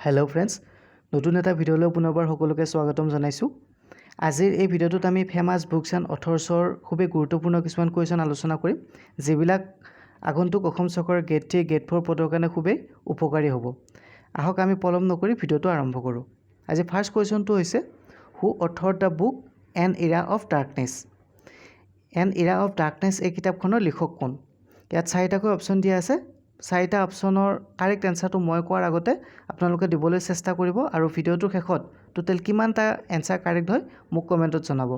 Hello' friends, নতুন এটা ভিডিঅ'লৈ পুনৰবাৰ সকলোকে স্বাগতম জনাইছোঁ। আজিৰ এই ভিডিঅ'টোত আমি ফেমাছ বুকছ এণ্ড অথৰ্ছৰ খুবেই গুৰুত্বপূৰ্ণ কিছুমান কুৱেশ্যন আলোচনা কৰিম, যিবিলাক আগন্তুক অসম চৰকাৰৰ গ্ৰেড 3, গ্ৰেড 4 পদৰ কাৰণে খুবেই উপকাৰী হ'ব। আহক আমি পলম নকৰি ভিডিঅ'টো আৰম্ভ কৰোঁ। আজি ফাৰ্ষ্ট কুৱেশ্যনটো হৈছে, who authored the book an era of darkness. An era of darkness এই কিতাপখনৰ লিখক কোন? ইয়াত 4টাকৈ অপশ্যন দিয়া আছে। 4টা অপশ্যনৰ কাৰেক্ট এনচাৰটো মই কোৱাৰ আগতে আপোনালোকে দিবলৈ চেষ্টা কৰিব আৰু ভিডিঅ'টোৰ শেষত টোটেল কিমানটা এনচাৰ কাৰেক্ট হয় মোক কমেণ্টত জনাব।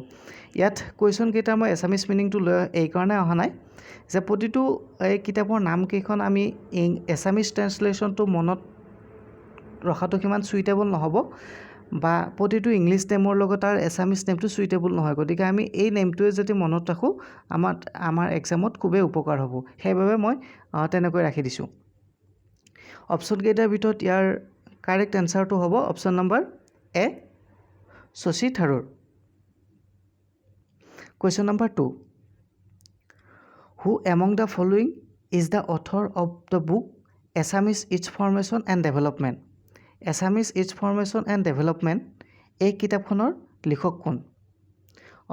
ইয়াত কুৱেশ্যন কেইটাৰ মই এছামিছ মিনিংটো লৈ এইকাৰণে অহা নাই যে প্ৰতিটো এই কিতাপৰ নামকেইখন আমি এছামিছ ট্ৰেঞ্চলেশ্যনটো মনত ৰখাটো সিমান চুইটেবল নহ'ব, বা প্ৰতিটো ইংলিছ নেমৰ লগত তাৰ এছামিছ নেমটো চুইটেবল নহয়। গতিকে আমি এই নেমটোৱে যদি মনত ৰাখোঁ আমাৰ এক্সামত খুবেই উপকাৰ হ'ব। সেইবাবে মই তেনেকৈ ৰাখি দিছোঁ। অপশ্যন কেইটাৰ ভিতৰত ইয়াৰ কাৰেক্ট এনচাৰটো হ'ব option number A, Shashi Tharoor. Question number 2, who among the following is the author of the book Assamese its formation and development. Assamese its formation and development এই কিতাপখনৰ লিখক কোন?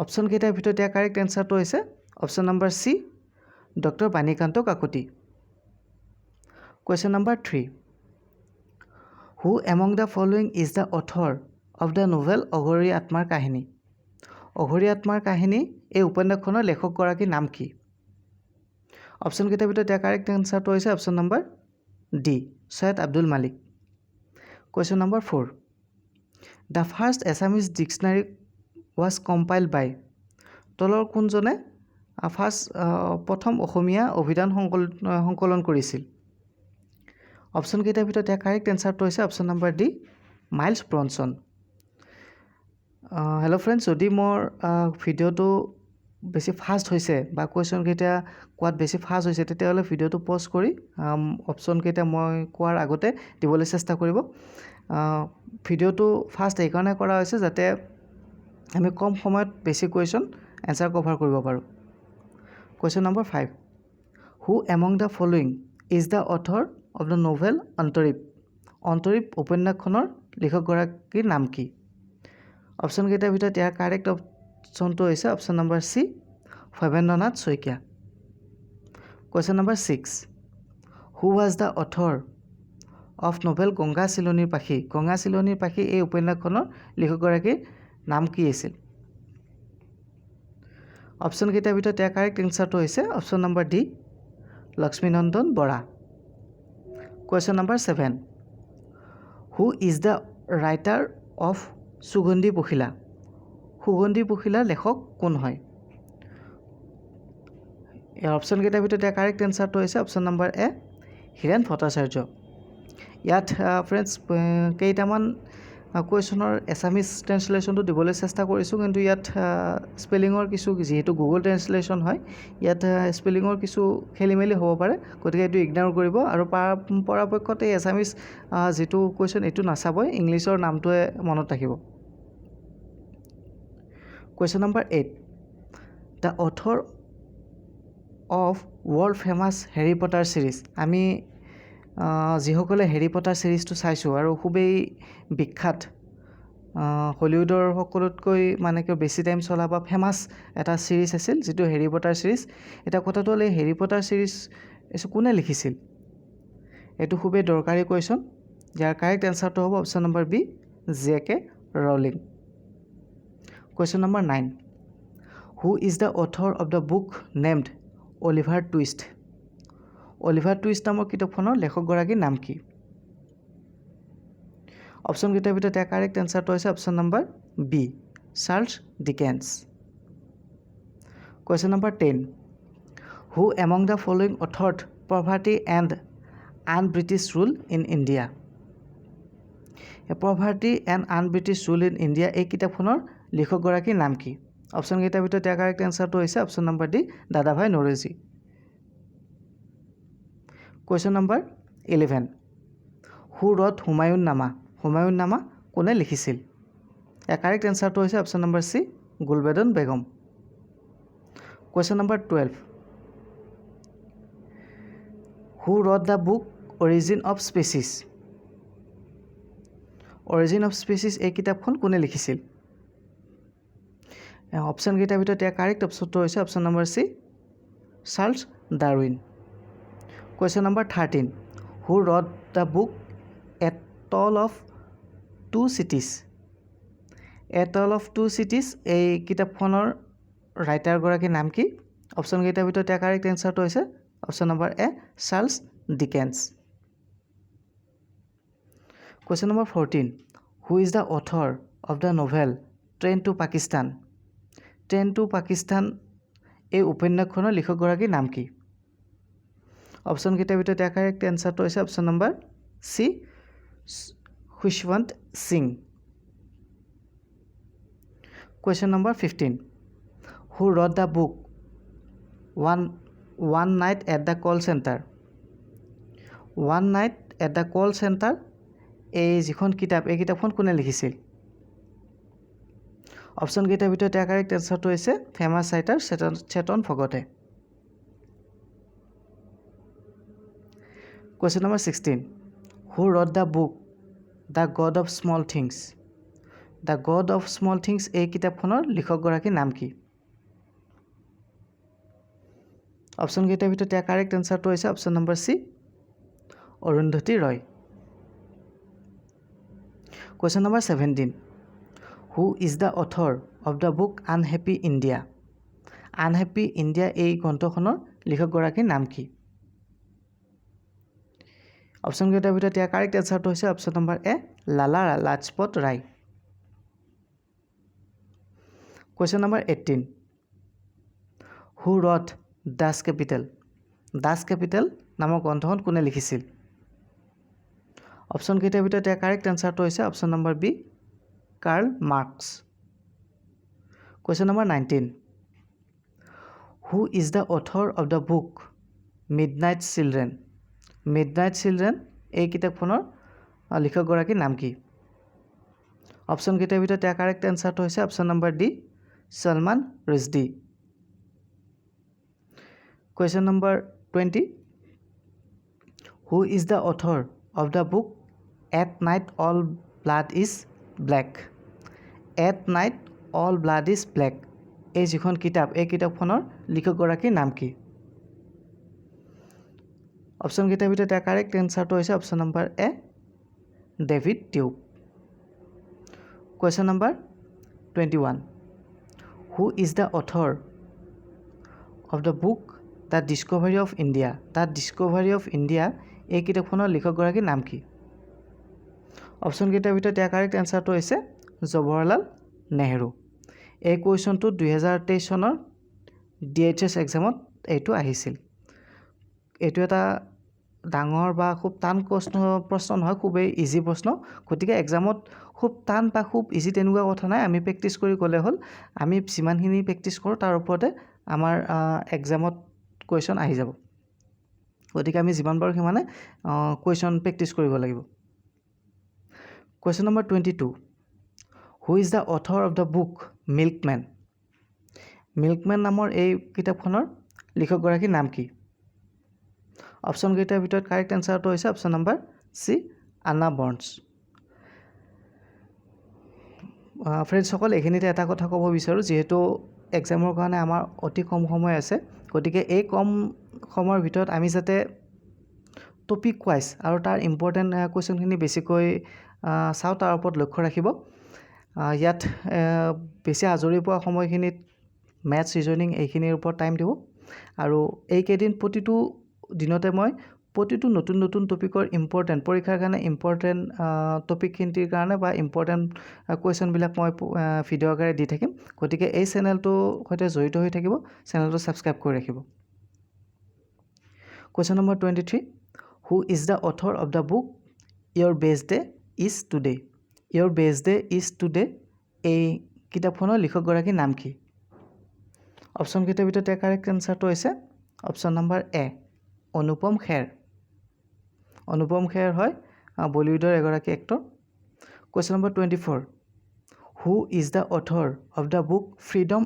অপশ্যন কেইটাৰ ভিতৰত ইয়াৰ কাৰেক্ট এনচাৰটো হৈছে option number C, doctor Banikanta Kakati. Question number 3, who among the following is the author of the novel অঘৰী আত্মাৰ কাহিনী। অঘৰী আত্মাৰ কাহিনী এই উপন্যাসখনৰ লেখকগৰাকীৰ নাম কি? অপশ্যন কেইটাৰ ভিতৰত ইয়াৰ কাৰেক্ট এনচাৰটো হৈছে option number D, Syed Abdul Malik. Question number 4, the first Assamese dictionary was compiled by. তলৰ কোনজনে প্ৰথম অসমীয়া অভিধান সংকলন কৰিছিল? অপশ্যন কেইটাৰ ভিতৰত ইয়াৰ কাৰেক্ট এনচাৰটো হৈছে option number D, miles Bronson. Hello' friends, যদি মোৰ ভিডিঅ'টো বেছি ফাষ্ট হৈছে বা কুৱেশ্যন কেইটা কোৱাত বেছি ফাষ্ট হৈছে, তেতিয়াহ'লে ভিডিঅ'টো পজ কৰি অপশ্যন কেইটা মই কোৱাৰ আগতে দিবলৈ চেষ্টা কৰিব। ভিডিঅ'টো ফাষ্ট এইকাৰণে কৰা হৈছে যাতে আমি কম সময়ত বেছি কুৱেশ্যন এনচাৰ কভাৰ কৰিব পাৰোঁ। Question number 5, who among the following is the author of the novel Antareep. Antareep উপন্যাসখনৰ লিখকগৰাকীৰ নাম কি? অপশ্যন কেইটাৰ ভিতৰত ইয়াৰ কাৰেক্ট অপশ্যনটো হৈছে option number C, Bhabendranath Saikia. Question number 6, who was the author of novel Ganga Chilonir Pakhi. Ganga Chilonir পাখি এই উপন্যাসখনৰ লিখকগৰাকীৰ নাম কি আছিল? অপশ্যন কেইটাৰ ভিতৰত ইয়াৰ কাৰেক্ট এনচাৰটো হৈছে option number D, Lakshminandan Bora. Question number 7, who is the writer of সুগন্ধি পখিলা। সুগন্ধি পখিলাৰ লেখক কোন হয়? এই অপশ্যন কেইটাৰ ভিতৰত ইয়াৰ কাৰেক্ট এনচাৰটো হৈছে অপশ্যন নম্বৰ এ, হীৰেণ ভট্টাচাৰ্য। ইয়াত ফ্ৰেণ্ডছ কেইটামান কুৱেশ্যনৰ এছামিছ ট্ৰেঞ্চলেশ্যনটো দিবলৈ চেষ্টা কৰিছোঁ, কিন্তু ইয়াত স্পেলিঙৰ কিছু, যিহেতু গুগল ট্ৰেঞ্চলেশ্যন হয়, ইয়াত স্পেলিঙৰ কিছু খেলি মেলি হ'ব পাৰে। গতিকে এইটো ইগন'ৰ কৰিব আৰু পৰাপক্ষত এই এছামিছ যিটো কুৱেশ্যন এইটো নাচাবই, ইংলিছৰ নামটোৱে মনত ৰাখিব। Question number 8, the author of world famous হেৰি পটাৰ ছিৰিজ। আমি যিসকলে হেৰি পটাৰ ছিৰিজটো চাইছোঁ আৰু খুবেই বিখ্যাত, হলিউডৰ সকলোতকৈ বেছি টাইম চলা বা ফেমাছ এটা ছিৰিজ আছিল যিটো হেৰি পটাৰ ছিৰিজ। এতিয়া কথাটো হ'ল, এই হেৰি পটাৰ ছিৰিজ কোনে লিখিছিল? এইটো খুবেই দৰকাৰী কুৱেশ্যন। ইয়াৰ কাৰেক্ট এনচাৰটো হ'ব option number B, J.K. Rowling. Question number 9, who is the author of the book named Oliver Twist. Oliver Twist নামৰ কিতাপখনৰ লেখকগৰাকীৰ নাম কি? অপশ্যন কেইটাৰ ভিতৰত ইয়াৰ কাৰেক্ট এনচাৰটো হৈছে option number B, Charles Dickens. Question number 10, who among the following authored poverty and un British rule in India. Poverty and un British rule in India এই কিতাপখনৰ লিখকগৰাকীৰ নাম কি? অপশ্যন কেইটাৰ ভিতৰত ইয়াৰ কাৰেক্ট এনচাৰটো হৈছে option number D, Dadabhai Naoroji. Question number 11, who wrote Humayun Nama. Humayun Nama কোনে লিখিছিল? ইয়াৰ কাৰেক্ট এনচাৰটো হৈছে option number C, Gulbadan Begum. Question number 12, who wrote the book origin of species. Origin of species এই কিতাপখন কোনে লিখিছিল অপশ্যনকেইটাৰ ভিতৰত ইয়াৰ কাৰেক্ট অপশ্যনটো হৈছে option number C Charles Darwin question number 13 who wrote the book A Tale of Two Cities A Tale of Two Cities এই কিতাপখনৰ ৰাইটাৰগৰাকীৰ নাম কি অপশ্যনকেইটাৰ ভিতৰত ইয়াৰ কাৰেক্ট এনচাৰটো হৈছে option number A Charles Dickens question number 14 who is the author of the novel Train to Pakistan Train to Pakistan এই উপন্যাসখনৰ লিখকগৰাকীৰ নাম কি অপশ্যনকেইটাৰ ভিতৰত ইয়াৰ কাৰেক্ট এনচাৰটো হৈছে option number C Khushwant Singh question number 15 who wrote the book one night at the call centre one night at the call centre এই যিখন কিতাপ এই কিতাপখন কোনে লিখিছিল অপশ্যনকেইটাৰ ভিতৰত ইয়াৰ কাৰেক্ট এনচাৰটো হৈছে ফেমাছ ৰাইটাৰ চেতন ভগতে question number 16 who wrote the book the god of small things the god of small things এই কিতাপখনৰ লিখকগৰাকীৰ নাম কি অপশ্যনকেইটাৰ ভিতৰত ইয়াৰ কাৰেক্ট এনচাৰটো হৈছে option number C Arundhati Roy question number 17 who is the author of the book unhappy India unhappy India এই গ্ৰন্থখনৰ লিখকগৰাকীৰ নাম কি অপশ্যনকেইটাৰ ভিতৰত ইয়াৰ কাৰেক্ট এনচাৰটো হৈছে অপশ্যন নম্বৰ এ লালা লাজপত ৰায় কুৱেশ্যন নম্বৰ 18 হু ৰট দাস কেপিটেল নামৰ গ্ৰন্থখন কোনে লিখিছিল অপশ্যনকেইটাৰ ভিতৰত ইয়াৰ কাৰেক্ট এনচাৰটো হৈছে option number B Karl Marx question number 19 who is the author of the book Midnight Children এই কিতাপখনৰ লিখকগৰাকীৰ নাম কি অপশ্যনকেইটাৰ ভিতৰত ইয়াৰ কাৰেক্ট এনচাৰটো হৈছে option number D Salman Rushdie question number 20 who is the author of the book at night all blood is black এই যিখন কিতাপ এই কিতাপখনৰ লিখকগৰাকীৰ নাম কি অপশ্যনকেইটাৰ ভিতৰত ইয়াৰ কাৰেক্ট এনচাৰটো হৈছে option number A David tube question number 21 who is the author of the book the discovery of India এই কিতাপখনৰ লিখকগৰাকীৰ নাম কি অপশ্যনকেইটাৰ ভিতৰত ইয়াৰ কাৰেক্ট এনচাৰটো হৈছে জৱাহৰলাল নেহৰু এই কুৱেশ্যনটো 2023 চনৰ DHS এক্সামত এইটো আহিছিল এইটো এটা ডাঙৰ বা খুব টান প্ৰশ্ন নহয় খুবেই ইজি প্ৰশ্ন গতিকে এক্সামত খুব টান বা খুব ইজি তেনেকুৱা কথা নাই আমি প্ৰেক্টিছ কৰি গ'লে হ'ল আমি যিমানখিনি প্ৰেক্টিছ কৰোঁ তাৰ ওপৰতে আমাৰ এক্সামত কুৱেশ্যন আহি যাব গতিকে আমি যিমান পাৰোঁ সিমানে কুৱেশ্যন প্ৰেক্টিছ কৰিব লাগিব question number 22 who is the author of the book milkmen নামৰ এই কিতাপখনৰ লিখকগৰাকীৰ নাম কি অপশ্যনকেইটাৰ ভিতৰত কাৰেক্ট এনচাৰটো হৈছে অপশ্যন নম্বৰ চি আন্না বৰ্নছ ফ্ৰেণ্ডছসকল এইখিনিতে এটা কথা ক'ব বিচাৰোঁ যিহেতু এক্সামৰ কাৰণে আমাৰ অতি কম সময় আছে গতিকে এই কম সময়ৰ ভিতৰত আমি যাতে টপিক ৱাইজ আৰু তাৰ ইম্পৰ্টেণ্ট কুৱেশ্যনখিনি বেছিকৈ চাওঁ তাৰ ওপৰত লক্ষ্য ৰাখিব ইয়াত বেছি আজৰি পোৱা সময়খিনিত মেথছ ৰিজনিং এইখিনিৰ ওপৰত টাইম দিব আৰু এইকেইদিন প্ৰতিটো দিনতে মই প্ৰতিটো নতুন টপিকৰ ইম্পৰ্টেণ্ট পৰীক্ষাৰ কাৰণে ইম্পৰ্টেণ্ট টপিকখিনিৰ কাৰণে বা ইম্পৰ্টেণ্ট কুৱেশ্যনবিলাক মই ভিডিঅ' আকাৰে দি থাকিম গতিকে এই চেনেলটোৰ সৈতে জড়িত হৈ থাকিব চেনেলটো ছাবস্ক্ৰাইব কৰি ৰাখিব question number 23 who is the author of the book Your Best Day Is Today এই কিতাপখনৰ লিখকগৰাকীৰ নাম কি অপশ্যনকেইটাৰ ভিতৰত কাৰেক্ট এনচাৰটো হৈছে অপশ্যন নম্বৰ এ অনুপম খেৰ হয় বলিউডৰ এগৰাকী actor question number 24 who is the author of the book freedom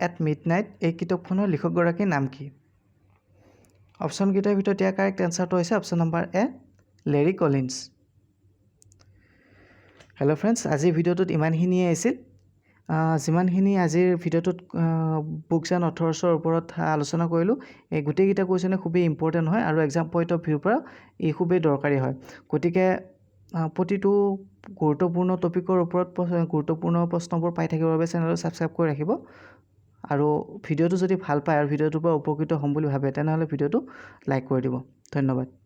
at midnight এই কিতাপখনৰ লিখকগৰাকীৰ নাম কি অপশ্যনকেইটাৰ ভিতৰত ইয়াৰ কাৰেক্ট এনচাৰটো হৈছে অপশ্যন নম্বৰ এ লেৰী কলিন্স হেল্ল' ফ্ৰেণ্ডছ, আজিৰ ভিডিঅ'টোত ইমানখিনিয়ে আছিল। যিমানখিনি আজিৰ ভিডিঅ'টোত বুকছ এণ্ড অথৰ্ছৰ ওপৰত আলোচনা কৰিলোঁ, এই গোটেইকেইটা কুৱেশ্যনে খুবেই ইম্পৰ্টেণ্ট হয় আৰু এক্সাম পইণ্ট অফ ভিউৰ পৰা ই খুবেই দৰকাৰী হয়। গতিকে প্ৰতিটো গুৰুত্বপূৰ্ণ টপিকৰ ওপৰত গুৰুত্বপূৰ্ণ প্ৰশ্নবোৰ পাই থাকিবৰ বাবে চেনেলটো ছাবস্ক্ৰাইব কৰি ৰাখিব। আৰু ভিডিঅ'টো যদি ভাল পায় আৰু ভিডিঅ'টোৰ পৰা উপকৃত হ'ম বুলি ভাবে তেনেহ'লে ভিডিঅ'টো লাইক কৰি দিব। ধন্যবাদ।